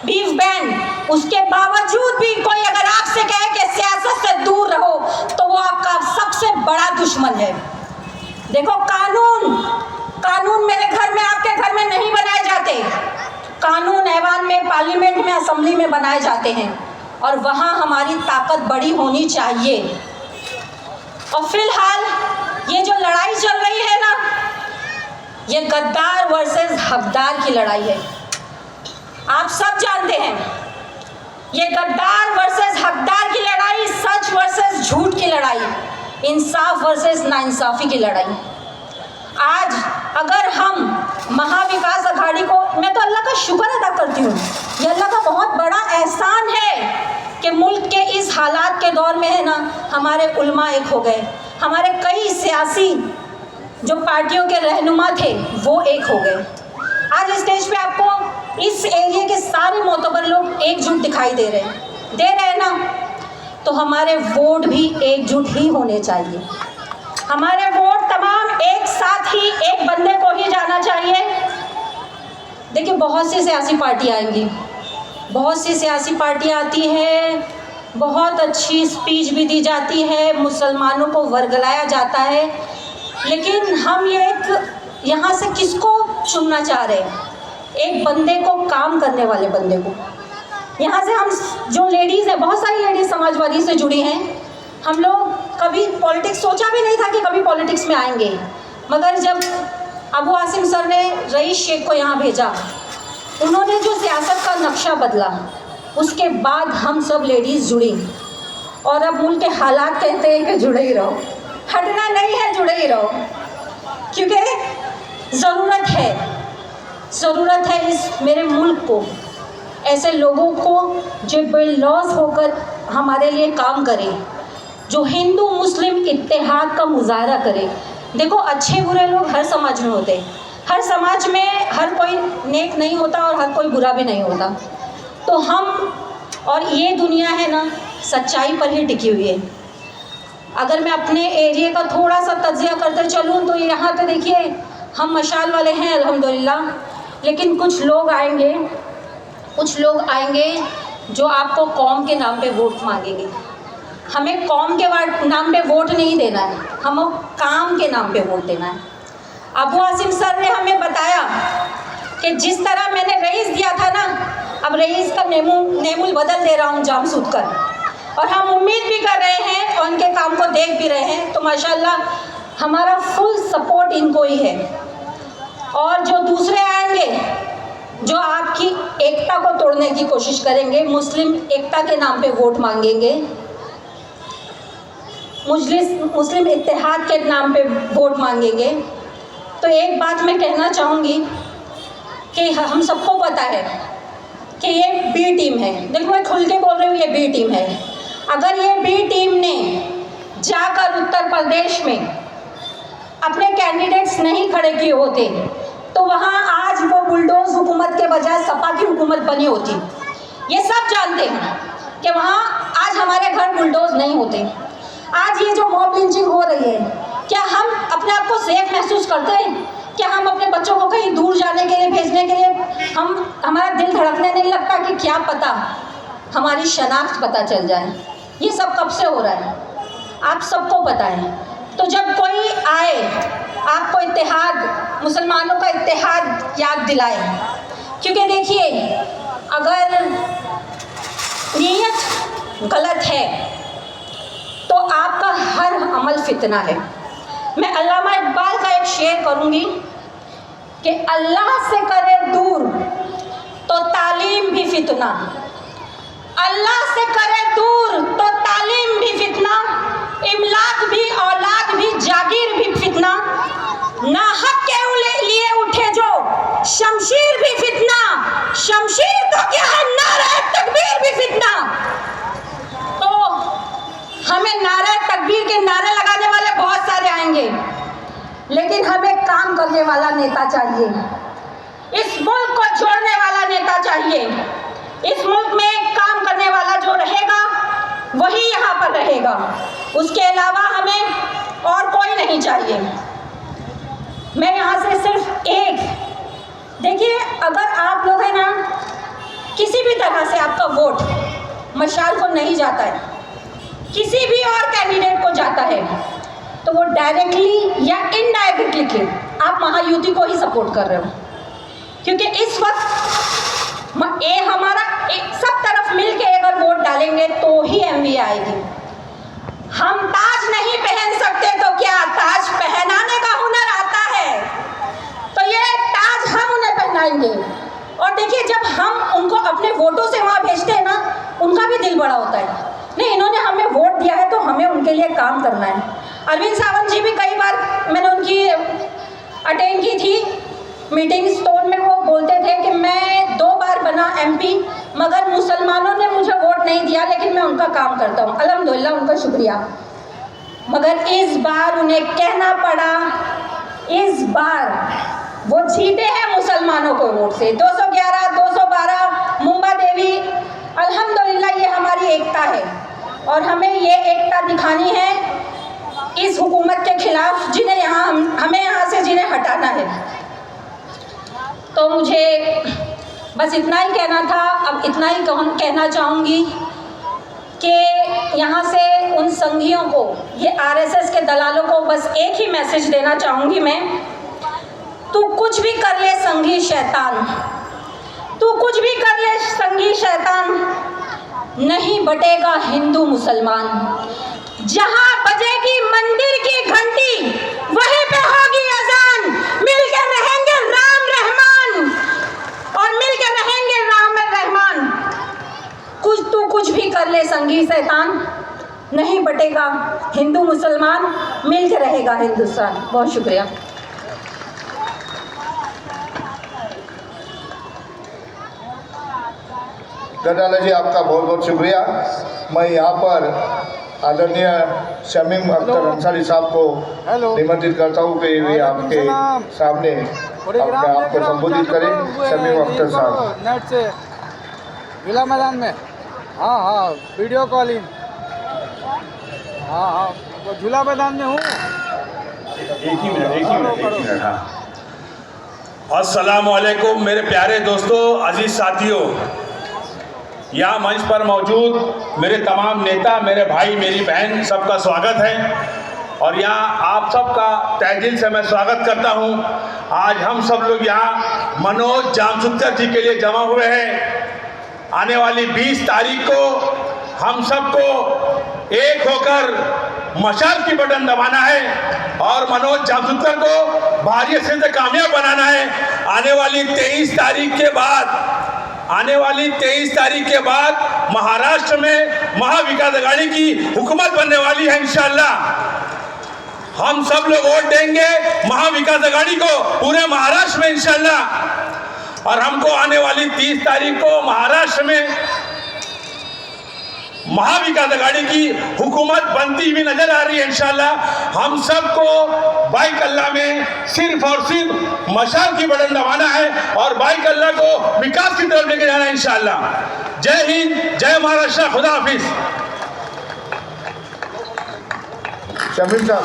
Beef ban, उसके बावजूद भी कोई अगर आपसे कहे कि सियासत से दूर रहो तो वो आपका सबसे बड़ा दुश्मन है। देखो, कानून मेरे घर में, आपके घर में नहीं बनाए जाते। कानून ऐवान में, पार्लियामेंट में, असेंबली में बनाए जाते हैं और वहाँ हमारी ताकत बड़ी होनी चाहिए। और फिलहाल ये जो लड़ाई चल रही है ना, ये गद्दार वर्सेस हकदार की लड़ाई है। आप सब जानते हैं, ये गद्दार वर्सेस हकदार की लड़ाई, सच वर्सेस झूठ की लड़ाई, इंसाफ वर्सेस नाइंसाफ़ी की लड़ाई। आज अगर हम महाविकास अघाड़ी को, मैं तो अल्लाह का शुक्र अदा करती हूँ, ये अल्लाह का बहुत बड़ा एहसान है कि मुल्क के इस हालात के दौर में है ना, हमारे उलमा एक हो गए, हमारे कई सियासी जो पार्टियों के रहनुमा थे वो एक हो गए। आज स्टेज पे आपको इस एरिया के सारे मोतबर लोग एकजुट दिखाई दे रहे हैं ना, तो हमारे वोट भी एकजुट ही होने चाहिए। हमारे वोट तमाम एक साथ ही एक बंदे को ही जाना चाहिए। देखिए, बहुत सी सियासी पार्टियाँ आएंगी, बहुत सी सियासी पार्टियाँ आती हैं, बहुत अच्छी स्पीच भी दी जाती है, मुसलमानों को वर्गलाया जाता है, लेकिन हम ये एक यहाँ से किसको चुनना चाह रहे हैं? एक बंदे को, काम करने वाले बंदे को। यहाँ से हम जो लेडीज़ हैं, बहुत सारी लेडीज़ समाजवादी से जुड़ी हैं, हम लोग कभी पॉलिटिक्स सोचा भी नहीं था कि कभी पॉलिटिक्स में आएंगे, मगर जब अबू आसिम सर ने रईस शेख को यहाँ भेजा, उन्होंने जो सियासत का नक्शा बदला, उसके बाद हम सब लेडीज़ जुड़ी और अब मुल्क के हालात कहते हैं कि जुड़े ही रहो, हटना नहीं है, जुड़े ही रहो, क्योंकि ज़रूरत है इस मेरे मुल्क को, ऐसे लोगों को जो बेलौस होकर हमारे लिए काम करें, जो हिंदू मुस्लिम इत्तेहाद का मुजाहरा करें। देखो, अच्छे बुरे लोग हर समाज में होते हैं, हर समाज में हर कोई नेक नहीं होता और हर कोई बुरा भी नहीं होता। तो हम, और ये दुनिया है ना, सच्चाई पर ही टिकी हुई है। अगर मैं अपने एरिया का थोड़ा सा तज्जिया करते चलूँ तो यहाँ पे देखिए, हम मशाल वाले हैं अल्हम्दुलिल्लाह, लेकिन कुछ लोग आएंगे जो आपको कौम के नाम पे वोट मांगेंगे। हमें कौम के नाम पे वोट नहीं देना है, हमें काम के नाम पे वोट देना है। अबू आसिम सर ने हमें बताया कि जिस तरह मैंने रईस दिया था ना, अब रईस का नेमुल बदल दे रहा हूँ जामसूद कर, और हम उम्मीद भी कर रहे हैं और उनके काम को देख भी रहे हैं, तो माशाल्लाह हमारा फुल सपोर्ट इनको ही है। और जो दूसरे आएंगे जो आपकी एकता को तोड़ने की कोशिश करेंगे, मुस्लिम एकता के नाम पे वोट मांगेंगे, मुस्लिम इत्तेहाद के नाम पे वोट मांगेंगे, तो एक बात मैं कहना चाहूँगी कि हम सबको पता है कि ये बी टीम है। देखो, मैं खुल के बोल रही हूँ, ये बी टीम है। अगर ये बी टीम ने जाकर उत्तर प्रदेश में अपने कैंडिडेट्स नहीं खड़े किए होते तो वहाँ आज वो बुलडोज हुकूमत के बजाय सपा की हुकूमत बनी होती। ये सब जानते हैं कि वहाँ आज हमारे घर बुलडोज नहीं होते। आज ये जो मॉब लिंचिंग हो रही है, क्या हम अपने आप को सेफ महसूस करते हैं? क्या हम अपने बच्चों को कहीं दूर जाने के लिए, भेजने के लिए हमारा दिल धड़कने नहीं लगता कि क्या पता हमारी शनाख्त पता चल जाए? ये सब कब से हो रहा है, आप सबको पता है। तो जब कोई आए आपको इत्तेहाद, मुसलमानों का इत्तेहाद याद दिलाए, क्योंकि देखिए, अगर नीयत गलत है तो आपका हर अमल फितना है। मैं अल्लामा इकबाल का एक शेर करूँगी कि अल्लाह से करे दूर तो तालीम भी फितना, अल्लाह से करे दूर तो तालीम भी फितना, इमलाक भी, औलाद भी, जागीर भी फितना, नाहक के लिए उठे जो शमशीर भी फितना, शमशीर तो क्या है, नारे तकबीर भी फितना। तो हमें नारे तकबीर के नारे लगाने वाले बहुत सारे आएंगे, लेकिन हमें काम करने वाला नेता चाहिए, इस मुल्क को जोड़ने वाला नेता चाहिए। इस मुल्क में काम करने वाला जो रहेगा वही यहाँ पर रहेगा, उसके अलावा हमें और कोई नहीं चाहिए। मैं यहाँ से सिर्फ एक, देखिए, अगर आप लोग हैं ना, किसी भी तरह से आपका वोट मशाल को नहीं जाता है, किसी भी और कैंडिडेट को जाता है, तो वो डायरेक्टली या इनडायरेक्टली आप महायुति को ही सपोर्ट कर रहे हो। क्योंकि इस वक्त ये हमारा सब तरफ मिल के अगर वोट डालेंगे तो ही एमवी आएगी। हम ताज नहीं पहन सकते तो क्या ताज पहनाने का हुनर आता है, तो ये ताज हम उन्हें पहनाएंगे। और देखिए, जब हम उनको अपने वोटों से वहाँ भेजते हैं ना, उनका भी दिल बड़ा होता है, नहीं इन्होंने हमें वोट दिया है तो हमें उनके लिए काम करना है। अरविंद सावंत जी भी कई बार मैंने उनकी अटेंड की थी मीटिंग्स, तो उनमें वो बोलते थे कि मैं 2 बार बना एमपी, मगर मुसलमानों ने मुझे वोट नहीं दिया, लेकिन मैं उनका काम करता हूँ, अल्हम्दुलिल्लाह उनका शुक्रिया। मगर इस बार उन्हें कहना पड़ा, इस बार वो जीते हैं मुसलमानों को वोट से 211, 212, मुंबा देवी। अल्हम्दुलिल्लाह ये हमारी एकता है और हमें ये एकता दिखानी है इस हुकूमत के खिलाफ, जिन्हें हमें यहाँ से जिन्हें हटाना है। तो मुझे बस इतना ही कहना था। अब इतना ही कहना चाहूँगी कि यहाँ से उन संघियों को, ये आरएसएस के दलालों को बस एक ही मैसेज देना चाहूँगी मैं, तू कुछ भी कर ले संघी शैतान, तू कुछ भी कर ले संघी शैतान, नहीं बटेगा हिंदू मुसलमान। जहाँ बजेगी मंदिर की घंटी वहीं पे होगी अजान। मिलकर रहेंगे राम रहमान और मिलकर रहेंगे राम रहमान। तू कुछ भी कर ले संगी शैतान, नहीं बटेगा हिंदू मुसलमान, मिलकर रहेगा हिंदुस्तान। बहुत शुक्रिया। गडाला जी, आपका बहुत बहुत शुक्रिया। मैं यहाँ पर आदरणीय शमीम अख्तर अंसारी साहब को निमंत्रित करता हूँ कि वे आपके सामने अपने आप को संबोधित करें। शमीम अख्तर साहब नेट से जिला मैदान में, हाँ हाँ वीडियो कॉलिंग, हाँ हाँ वो झूला मैदान में हूँ। एक ही मिनट हाँ। अस्सलामु अलैकुम मेरे प्यारे दोस्तों, अजीज साथियों, यहाँ मंच पर मौजूद मेरे तमाम नेता, मेरे भाई, मेरी बहन, सबका स्वागत है और यहाँ आप सबका तहे दिल से मैं स्वागत करता हूँ। आज हम सब लोग यहाँ मनोज जामसुत्तर जी के लिए जमा हुए हैं। आने वाली 20 तारीख को हम सबको एक होकर मशाल की बटन दबाना है और मनोज जामसुत्तर को भारी से कामयाब बनाना है। आने वाली 23 तारीख के बाद महाराष्ट्र में महाविकास आघाड़ी की हुकूमत बनने वाली है इंशाअल्लाह। हम सब लोग वोट देंगे महाविकास आघाड़ी को पूरे महाराष्ट्र में इंशाअल्लाह। और हमको आने वाली 30 तारीख को महाराष्ट्र में महाविकास आघाड़ी की हुकूमत बनती हुई नजर आ रही है इंशाअल्लाह। हम सबको बाइक अल्लाह में सिर्फ और सिर्फ मशाल की बटन दबाना है और बाइक अल्लाह को विकास की तरफ लेके जाना है इंशाअल्लाह। जय हिंद, जय महाराष्ट्र, खुदा हाफिज। शमीम साहब।